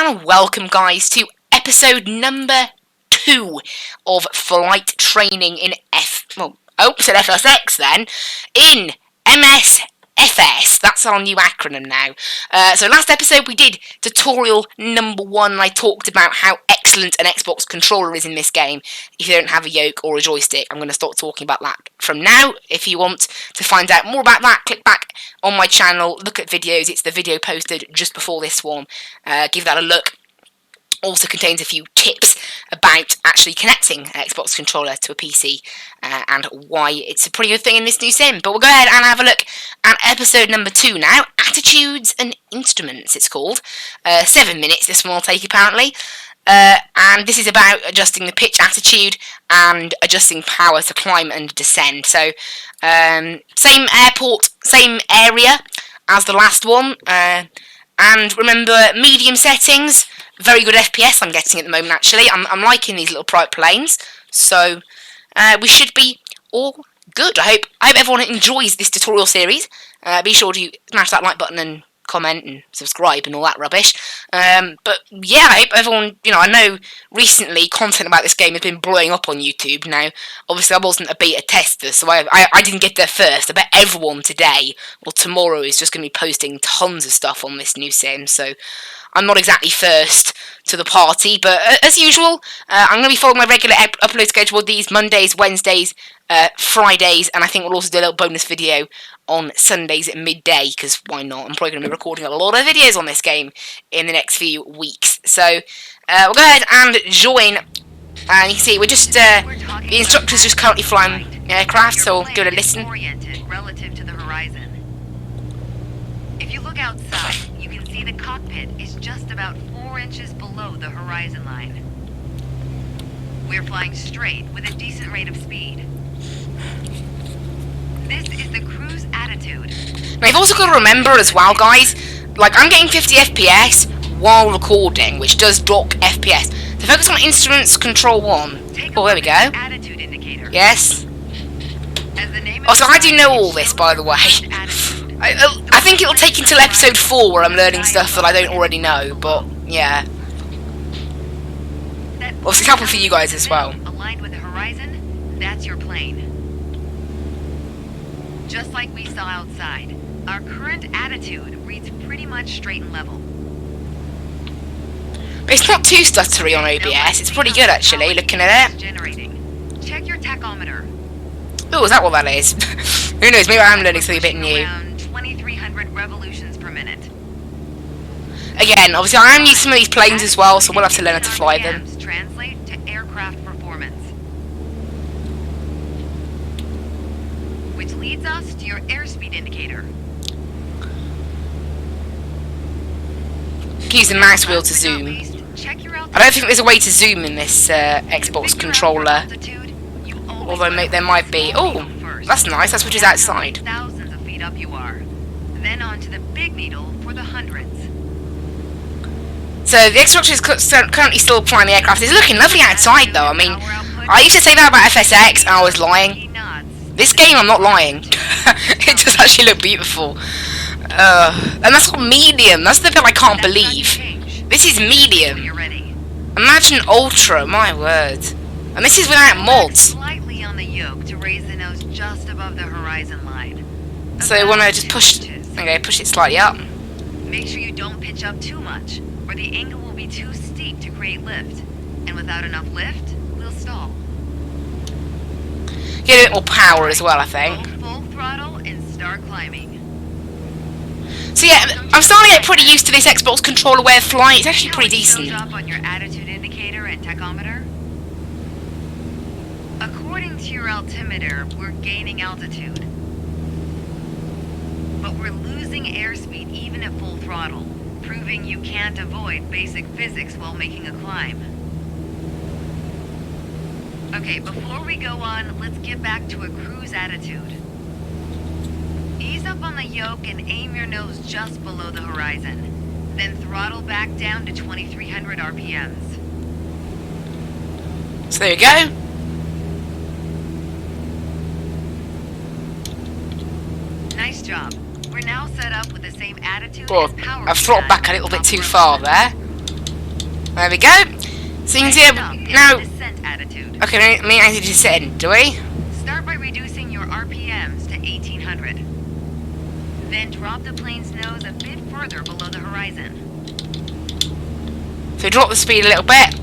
and welcome guys to episode number 2 of flight training in FSX then, in MSFS. That's our new acronym now. So last episode we did tutorial number 1 and I talked about how excellent an Xbox controller is in this game if you don't have a yoke or a joystick. I'm going to start talking about that from now. If you want to find out more about that, click back on my channel, look at videos. It's the video posted just before this one. Give that a look. Also contains a few tips about actually connecting an Xbox controller to a PC and why it's a pretty good thing in this new sim. But we'll go ahead and have a look at episode number 2 now. Attitudes and Instruments, it's called. 7 minutes this one will take apparently. And this is about adjusting the pitch attitude and adjusting power to climb and descend. So, same airport, same area as the last one. And remember, medium settings, very good FPS I'm getting at the moment actually. I'm liking these little private planes. So, we should be all good. I hope everyone enjoys this tutorial series. Be sure to smash that like button and comment and subscribe and all that rubbish. But yeah, I hope everyone, I know recently content about this game has been blowing up on YouTube. Now, obviously I wasn't a beta tester, so I didn't get there first. I bet everyone today or tomorrow is just going to be posting tons of stuff on this new sim, so I'm not exactly first to the party, but as usual, I'm going to be following my regular upload schedule these Mondays, Wednesdays, Fridays, and I think we'll also do a little bonus video on Sundays at midday, because why not? I'm probably going to be recording a lot of videos on this game in the next few weeks. So, we'll go ahead and join, and you can see, we're just, the instructor's just currently flying aircraft, so we'll give it a listen. Relative to the horizon. If you look outside, you can see the cockpit is just about 4 inches below the horizon line. We're flying straight with a decent rate of speed. This is the cruise attitude. Now you've also got to remember as well, guys, like I'm getting 50 FPS while recording, which does dock FPS. So focus on instruments, control 1. Oh, there we go. Attitude indicator. Yes. As the name Also, I do know all this, by the way. I think it'll take until episode 4 where I'm learning stuff that I don't already know, but yeah. Well, it's helpful for you guys as well. Aligned with the horizon, that's your plane. Just like we saw outside, our current attitude reads pretty much straight and level. But it's not too stuttery on OBS, it's pretty good actually, looking at it. Generating. Check your tachometer. Oh, is that what that is? Who knows, maybe I'm learning something a bit new. Around 2,300 revolutions per minute. Again, obviously I am used to some of these planes as well, so we'll have to learn how to fly them. Translate to aircraft performance. Which leads us to your airspeed indicator. You can use the mouse wheel to zoom. I don't think there's a way to zoom in this Xbox controller. Although there might be. Oh, that's nice, that's which is outside. Thousands of feet up you are. Then on to the big needle for the hundreds. So the Xbox is currently still flying the aircraft. It's looking lovely outside though. I mean, I used to say that about FSX and I was lying. This game I'm not lying. It does actually look beautiful. And that's not medium. That's the bit I can't believe. This is medium. Imagine ultra, my word. And this is without mods. Slightly on the yoke to raise the nose just above the horizon line. So I want to just push it slightly up. Make sure you don't pitch up too much, or the angle will be too steep to create lift. And without enough lift, we'll stall. Get a bit more power as well, I think. Go full throttle and start climbing. So yeah, I'm starting to get pretty used to this Xbox controller way of flying. It's actually pretty decent. Up on your attitude indicator and tachometer. According to your altimeter, we're gaining altitude. But we're losing airspeed even at full throttle, proving you can't avoid basic physics while making a climb. Okay, before we go on, let's get back to a cruise attitude. Ease up on the yoke and aim your nose just below the horizon. Then throttle back down to 2,300 RPMs. So there you go. Nice job. We're now set up with the same attitude Well, and power. I've throttled back a little bit too far there. There we go. So you can see Next up is now. the descent attitude. Okay, we need to descend, do we? Start by reducing your RPMs to 1800. Then drop the plane's nose a bit further below the horizon. So drop the speed a little bit.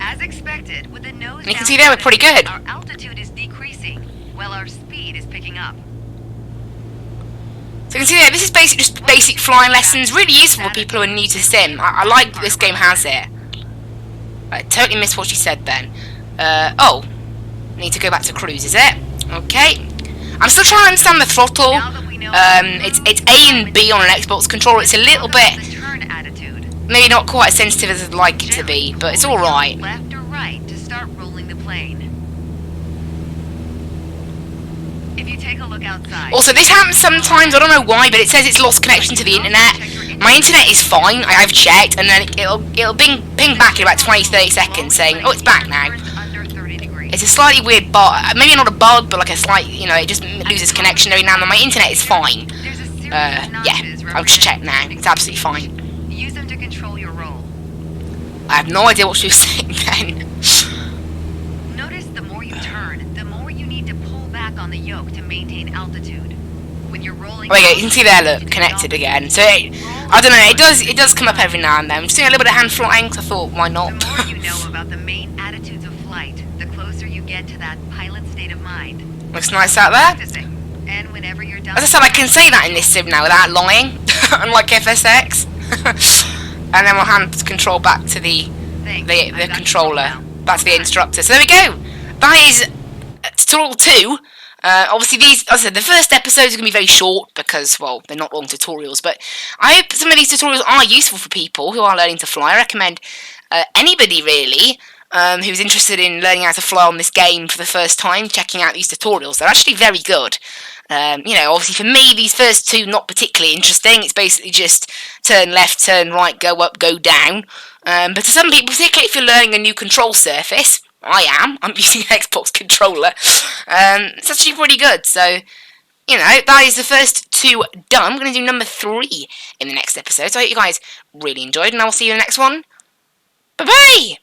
As expected, with the nose And you can down see there we're pretty good. our altitude is decreasing, while our speed is picking up. So you can see there, this is just basic flying lessons, really useful for people who are new to sim. I like that this game has it. I totally missed what she said then. Oh, need to go back to cruise, is it? Okay. I'm still trying to understand the throttle. It's A and B on an Xbox controller. It's a little bit, The turn attitude. maybe not quite as sensitive as I'd like it to be, but it's alright. Left or right to start rolling the plane. If you take a look outside. Also, this happens sometimes, I don't know why, but it says it's lost connection to the internet. My internet is fine, I've checked, and then it'll ping back in about 20-30 seconds saying, oh, it's back now. Under 30 degrees. It's a slightly weird bug, maybe not a bug, but like a slight, it just loses connection every now and then. My internet is fine. There's a series of Yeah, notches I'll just check now, it's absolutely fine. Use them to control your roll. I have no idea what she was saying then. Notice the more you turn, the more you need to pull back on the yoke to maintain altitude. When you're rolling. Oh, okay, you can see there, look, connected again. So, I don't know, it does come up every now and then. I'm just doing a little bit of hand flying, because I thought, why not? The more you know about the main attitudes of flight, the closer you get to that pilot state of mind. Looks nice out there. Practicing. And whenever you're done. As I said, I can say that in this sim now without lying, unlike FSX. And then we'll hand control back to the controller, back to the instructor. So there we go. That is tutorial 2. Obviously, these, as I said, the first episodes are going to be very short because, well, they're not long tutorials. But I hope some of these tutorials are useful for people who are learning to fly. I recommend anybody really who's interested in learning how to fly on this game for the first time checking out these tutorials. They're actually very good. Obviously for me, these first 2 not particularly interesting. It's basically just turn left, turn right, go up, go down. But to some people, particularly if you're learning a new control surface, I'm using an Xbox controller. It's actually pretty good. So, that is the first 2 done. I'm going to do number 3 in the next episode. So I hope you guys really enjoyed, and I will see you in the next one. Bye-bye!